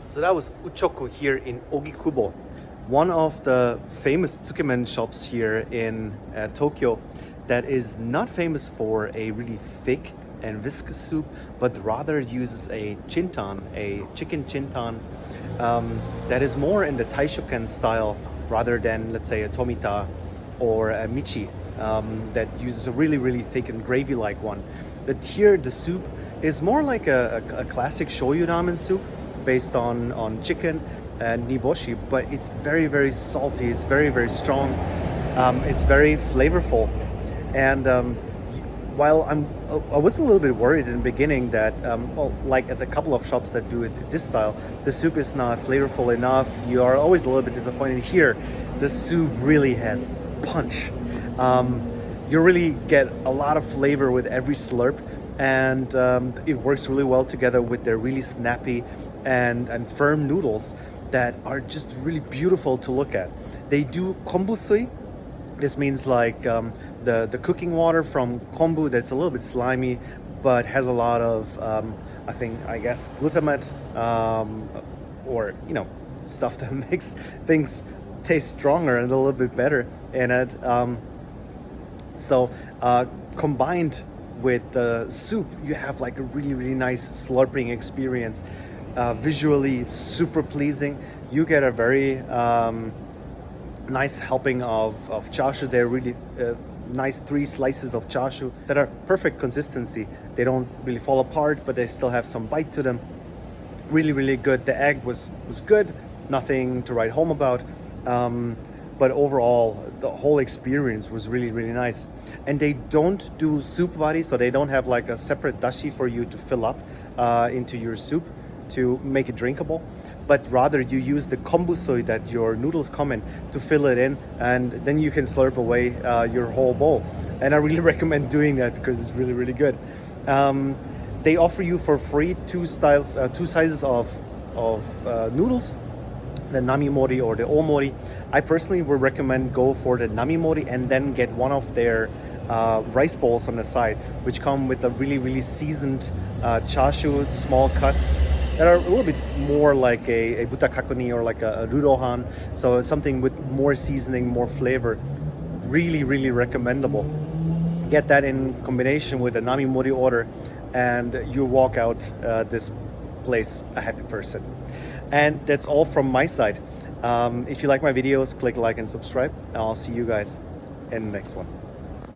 So that was Uchoku here in Ogikubo, one of the famous tsukemen shops here in Tokyo that is not famous for a really thick and viscous soup, but rather uses a chintan, a chicken chintan, that is more in the Taishoken style rather than, let's say, a Tomita or a Michi, that uses a really thick and gravy-like one. But here the soup is more like a classic Shoyu ramen soup, based on chicken and niboshi, but it's very salty, it's very strong, it's very flavorful. And while I was a little bit worried in the beginning that well, like at a couple of shops that do it this style, the soup is not flavorful enough, you are always a little bit disappointed. Here the soup really has punch. You really get a lot of flavor with every slurp, and it works really well together with their really snappy and firm noodles that are just really beautiful to look at. They do kombusui. This means like the cooking water from kombu that's a little bit slimy, but has a lot of I guess glutamate, or stuff that makes things taste stronger and a little bit better in it. So combined with the soup, you have like a really nice slurping experience. Visually super pleasing. You get a very nice helping of chashu. They're really nice 3 slices of chashu that are perfect consistency. They don't really fall apart, but they still have some bite to them. Really good. The egg was good, nothing to write home about, but overall the whole experience was really nice. And they don't do soup wari, so they don't have like a separate dashi for you to fill up into your soup to make it drinkable, but rather you use the kombusui that your noodles come in to fill it in, and then you can slurp away your whole bowl. And I really recommend doing that because it's really good. They offer you for free 2 sizes of noodles, the nami-mori or the omori. I personally would recommend go for the nami-mori and then get one of their rice bowls on the side, which come with a really seasoned chashu, small cuts that are a little bit more like a butakakuni or like a rurohan, so something with more seasoning, more flavor. Really recommendable. Get that in combination with a nami-mori order, and you walk out this place a happy person. And that's all from my side. If you like my videos, click like and subscribe. I'll see you guys in the next one.